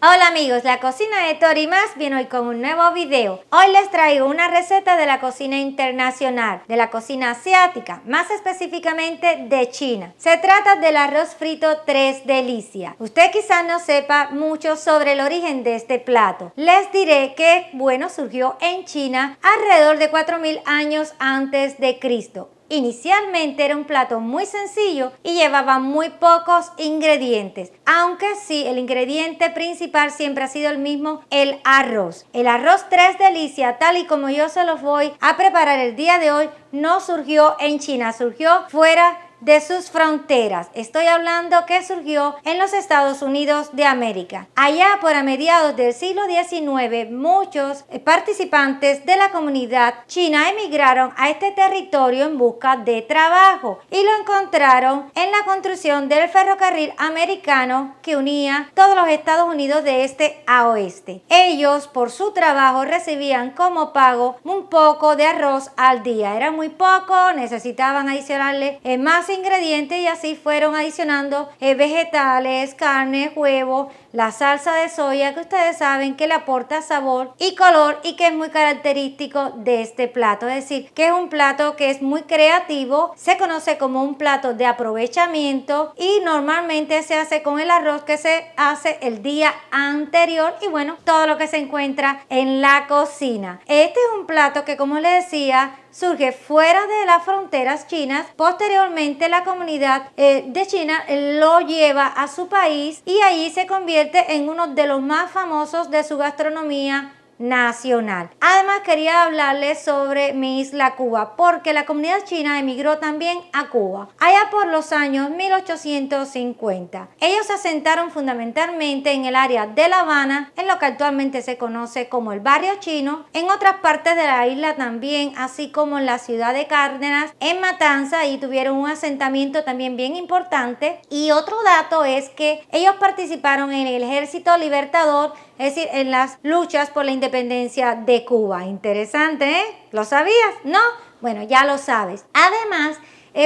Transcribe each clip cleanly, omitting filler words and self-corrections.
Hola amigos, la cocina de Tori Más viene hoy con un nuevo video. Hoy les traigo una receta de la cocina internacional, de la cocina asiática, más específicamente de China. Se trata del arroz frito Tres Delicias. Usted quizás no sepa mucho sobre el origen de este plato. Les diré que, bueno, surgió en China alrededor de 4000 años antes de Cristo. Inicialmente era un plato muy sencillo y llevaba muy pocos ingredientes, aunque sí, el ingrediente principal siempre ha sido el mismo, el arroz. El arroz Tres Delicias, tal y como yo se los voy a preparar el día de hoy, no surgió en China, surgió fuera de sus fronteras. Estoy hablando que surgió en los Estados Unidos de América. Allá por a mediados del siglo XIX, muchos participantes de la comunidad china emigraron a este territorio en busca de trabajo y lo encontraron en la construcción del ferrocarril americano que unía todos los Estados Unidos de este a oeste. Ellos por su trabajo recibían como pago un poco de arroz al día. Era muy poco, necesitaban adicionarle más ingredientes y así fueron adicionando vegetales, carne, huevo, la salsa de soya que ustedes saben que le aporta sabor y color y que es muy característico de este plato. Es decir, que es un plato que es muy creativo, se conoce como un plato de aprovechamiento y normalmente se hace con el arroz que se hace el día anterior y bueno, todo lo que se encuentra en la cocina. Este es un plato que, como les decía, surge fuera de las fronteras chinas. Posteriormente la comunidad de China lo lleva a su país y allí se convierte en uno de los más famosos de su gastronomía nacional. Además quería hablarles sobre mi isla Cuba, porque la comunidad china emigró también a Cuba allá por los años 1850. Ellos se asentaron fundamentalmente en el área de La Habana, en lo que actualmente se conoce como el barrio chino, en otras partes de la isla también, así como en la ciudad de Cárdenas, en Matanza, y tuvieron un asentamiento también bien importante. Y otro dato es que ellos participaron en el Ejército Libertador, es decir, en las luchas por la independencia de Cuba. Interesante, ¿eh? ¿Lo sabías? ¿No? Bueno, ya lo sabes. Además,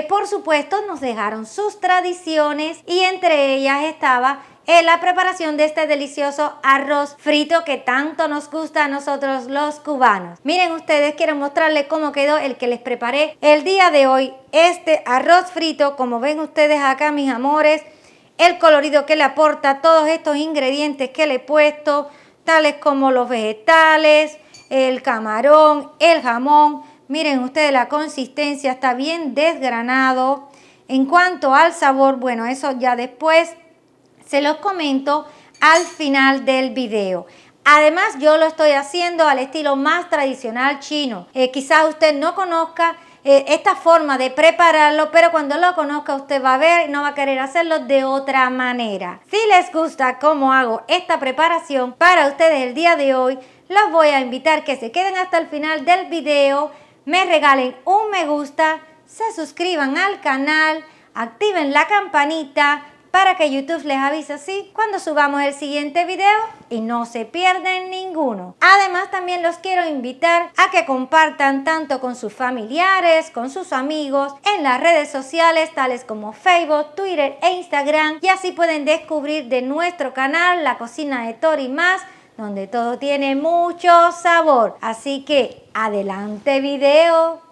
por supuesto, nos dejaron sus tradiciones y entre ellas estaba la preparación de este delicioso arroz frito que tanto nos gusta a nosotros los cubanos. Miren ustedes, quiero mostrarles cómo quedó el que les preparé el día de hoy. Este arroz frito, como ven ustedes acá, mis amores, el colorido que le aporta todos estos ingredientes que le he puesto, tales como los vegetales, el camarón, el jamón. Miren ustedes, la consistencia está bien desgranado. En cuanto al sabor, bueno, eso ya después se los comento al final del video. Además, yo lo estoy haciendo al estilo más tradicional chino. Quizás usted no conozca esta forma de prepararlo, pero cuando lo conozca usted va a ver y no va a querer hacerlo de otra manera. Si les gusta cómo hago esta preparación para ustedes el día de hoy, los voy a invitar que se queden hasta el final del video, me regalen un me gusta, se suscriban al canal, activen la campanita para que YouTube les avise así cuando subamos el siguiente video y no se pierden ninguno. Además, también los quiero invitar a que compartan tanto con sus familiares, con sus amigos, en las redes sociales tales como Facebook, Twitter e Instagram, y así pueden descubrir de nuestro canal La Cocina de Tori Más, donde todo tiene mucho sabor. Así que adelante video.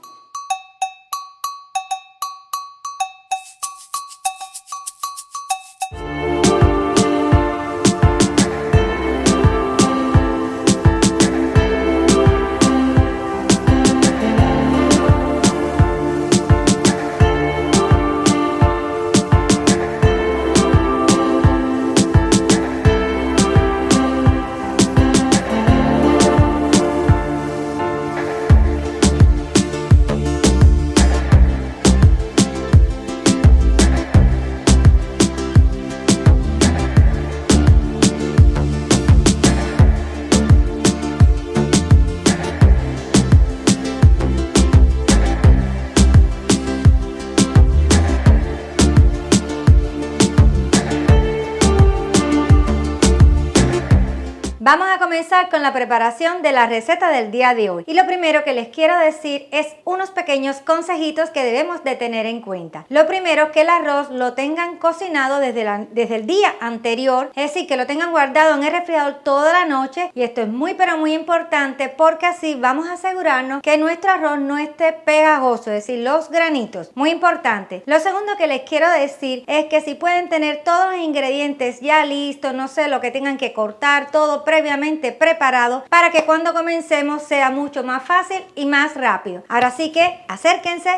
Vamos a comenzar con la preparación de la receta del día de hoy. Y lo primero que les quiero decir es unos pequeños consejitos que debemos de tener en cuenta. Lo primero, que el arroz lo tengan cocinado desde el día anterior, es decir, que lo tengan guardado en el refrigerador toda la noche. Y esto es muy pero muy importante porque así vamos a asegurarnos que nuestro arroz no esté pegajoso, es decir, los granitos. Muy importante. Lo segundo que les quiero decir es que si pueden tener todos los ingredientes ya listos, no sé, lo que tengan que cortar, todo previamente preparado para que cuando comencemos sea mucho más fácil y más rápido. Ahora sí que acérquense.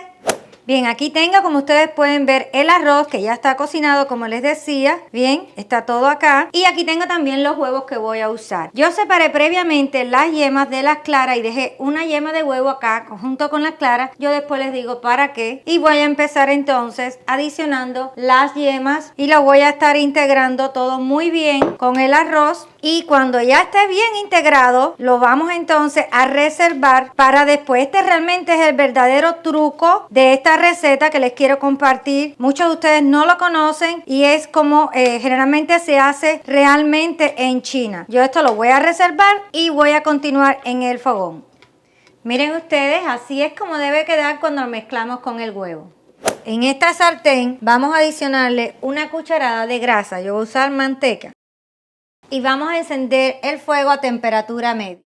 Bien, aquí tengo, como ustedes pueden ver, el arroz que ya está cocinado, como les decía. Bien, está todo acá. Y aquí tengo también los huevos que voy a usar. Yo separé previamente las yemas de las claras y dejé una yema de huevo acá junto con las claras. Yo después les digo para qué. Y voy a empezar entonces adicionando las yemas y lo voy a estar integrando todo muy bien con el arroz. Y cuando ya esté bien integrado, lo vamos entonces a reservar para después. Este realmente es el verdadero truco de esta receta que les quiero compartir. Muchos de ustedes no lo conocen y es como generalmente se hace realmente en China. Yo esto lo voy a reservar y voy a continuar en el fogón. Miren ustedes, así es como debe quedar cuando lo mezclamos con el huevo. En esta sartén vamos a adicionarle una cucharada de grasa. Yo voy a usar manteca. Y vamos a encender el fuego a temperatura media.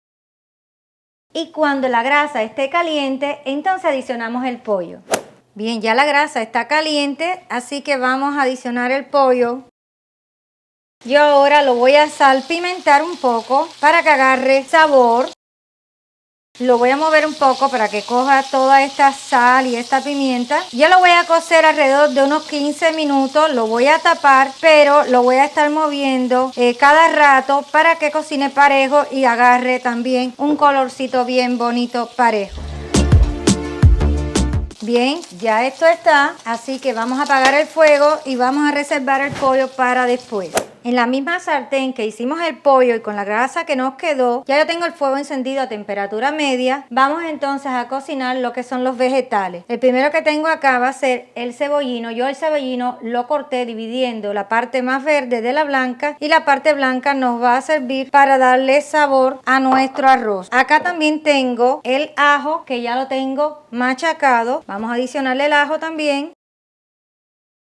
Y cuando la grasa esté caliente, entonces adicionamos el pollo. Bien, ya la grasa está caliente, así que vamos a adicionar el pollo. Yo ahora lo voy a salpimentar un poco para que agarre sabor. Lo voy a mover un poco para que coja toda esta sal y esta pimienta. Yo lo voy a cocer alrededor de unos 15 minutos. Lo voy a tapar, pero lo voy a estar moviendo cada rato para que cocine parejo y agarre también un colorcito bien bonito parejo. Bien, ya esto está, así que vamos a apagar el fuego y vamos a reservar el pollo para después. En la misma sartén que hicimos el pollo y con la grasa que nos quedó, ya yo tengo el fuego encendido a temperatura media. Vamos entonces a cocinar lo que son los vegetales. El primero que tengo acá va a ser el cebollino. Yo el cebollino lo corté dividiendo la parte más verde de la blanca y la parte blanca nos va a servir para darle sabor a nuestro arroz. Acá también tengo el ajo que ya lo tengo machacado. Vamos a adicionarle el ajo también.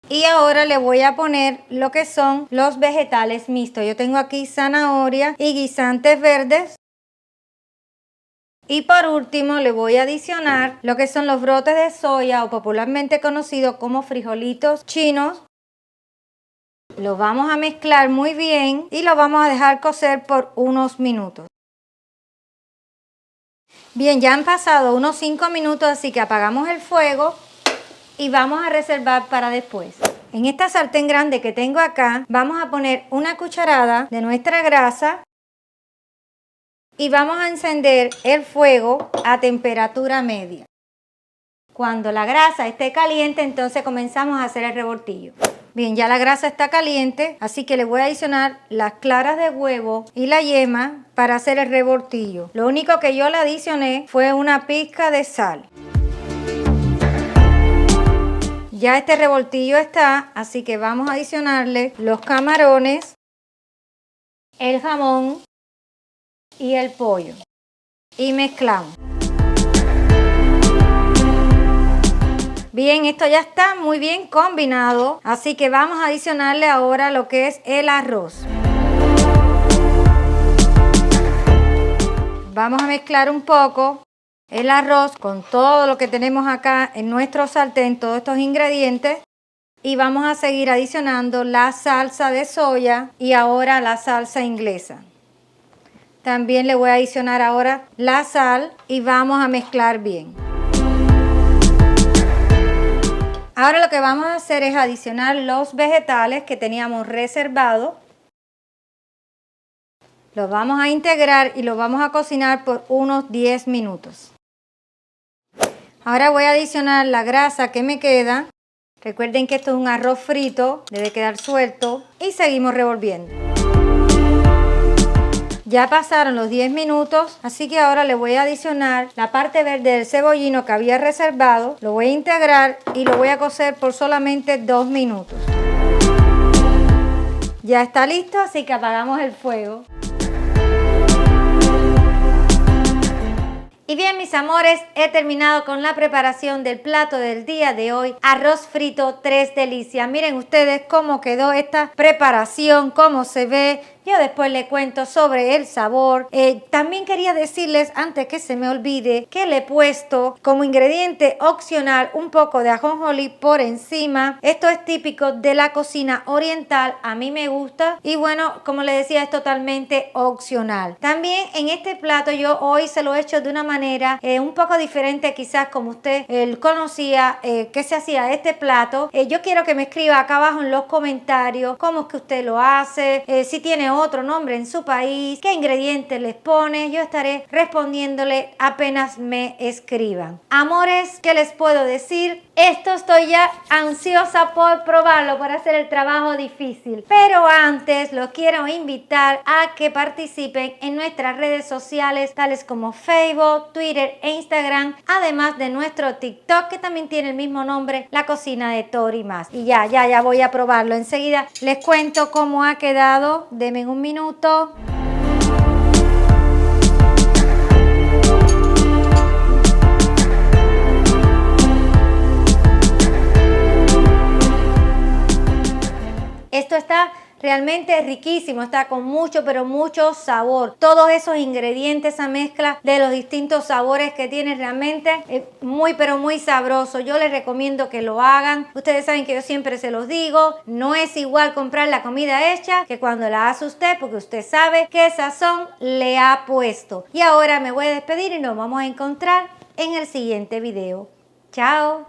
Y ahora le voy a poner lo que son los vegetales mixtos. Yo tengo aquí zanahoria y guisantes verdes. Y por último le voy a adicionar lo que son los brotes de soya o popularmente conocidos como frijolitos chinos. Lo vamos a mezclar muy bien y lo vamos a dejar cocer por unos minutos. Bien, ya han pasado unos 5 minutos, así que apagamos el fuego. Y vamos a reservar para después. En esta sartén grande que tengo acá, vamos a poner una cucharada de nuestra grasa y vamos a encender el fuego a temperatura media. Cuando la grasa esté caliente, entonces comenzamos a hacer el revoltillo. Bien, ya la grasa está caliente, así que le voy a adicionar las claras de huevo y la yema para hacer el revoltillo. Lo único que yo le adicioné fue una pizca de sal. Ya este revoltillo está, así que vamos a adicionarle los camarones, el jamón y el pollo. Y mezclamos. Bien, esto ya está muy bien combinado, así que vamos a adicionarle ahora lo que es el arroz. Vamos a mezclar un poco el arroz con todo lo que tenemos acá en nuestro sartén, todos estos ingredientes. Y vamos a seguir adicionando la salsa de soya y ahora la salsa inglesa. También le voy a adicionar ahora la sal y vamos a mezclar bien. Ahora lo que vamos a hacer es adicionar los vegetales que teníamos reservados. Los vamos a integrar y los vamos a cocinar por unos 10 minutos. Ahora voy a adicionar la grasa que me queda. Recuerden que esto es un arroz frito, debe quedar suelto y seguimos revolviendo. Ya pasaron los 10 minutos, así que ahora le voy a adicionar la parte verde del cebollino que había reservado. Lo voy a integrar y lo voy a cocer por solamente 2 minutos. Ya está listo, así que apagamos el fuego. Y bien, mis amores, he terminado con la preparación del plato del día de hoy, arroz frito tres delicias. Miren ustedes cómo quedó esta preparación, cómo se ve. Yo después les cuento sobre el sabor. También quería decirles, antes que se me olvide, que le he puesto como ingrediente opcional un poco de ajonjolí por encima. Esto es típico de la cocina oriental, a mí me gusta y bueno, como les decía, es totalmente opcional. También en este plato yo hoy se lo he hecho de una manera un poco diferente, quizás como usted conocía que se hacía este plato. Yo quiero que me escriba acá abajo en los comentarios cómo es que usted lo hace, si tiene otro nombre en su país, qué ingredientes les pone. Yo estaré respondiéndole apenas me escriban. Amores, ¿qué les puedo decir? Esto estoy ya ansiosa por probarlo, por hacer el trabajo difícil. Pero antes los quiero invitar a que participen en nuestras redes sociales, tales como Facebook, Twitter e Instagram, además de nuestro TikTok, que también tiene el mismo nombre, La Cocina de Tori Más. Y ya voy a probarlo. Enseguida les cuento cómo ha quedado. Denme un minuto. Esto está realmente riquísimo, está con mucho, pero mucho sabor. Todos esos ingredientes, esa mezcla de los distintos sabores que tiene realmente muy, pero muy sabroso. Yo les recomiendo que lo hagan. Ustedes saben que yo siempre se los digo, no es igual comprar la comida hecha que cuando la hace usted, porque usted sabe qué sazón le ha puesto. Y ahora me voy a despedir y nos vamos a encontrar en el siguiente video. Chao.